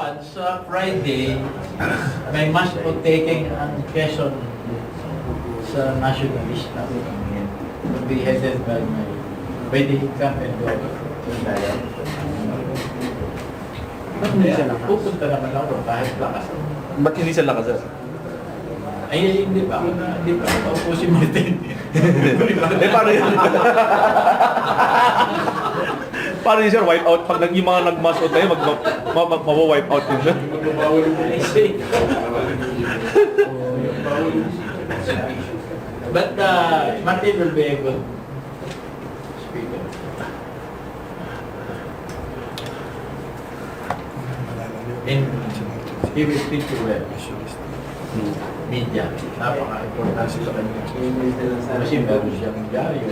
Kuan, sa Friday, may mass po taking ang Quezon sa Nacionalista. Will be headed by the Camp and Dover. Ba't hindi siya lakas? Pupunta naman ako kahit lakas. Ba't hindi siya lakas, sir? Ay, hindi pa ako po si Martin. Paano yun? Paano yun, sir? Wipe out? Pag yung mga nag-mass out tayo, mawa-wipe out yun, sir? But Martin will be a good speaker. And he will speak to well. Media. Napaka-importante sa kanya. Kasi meron siyang diaryo.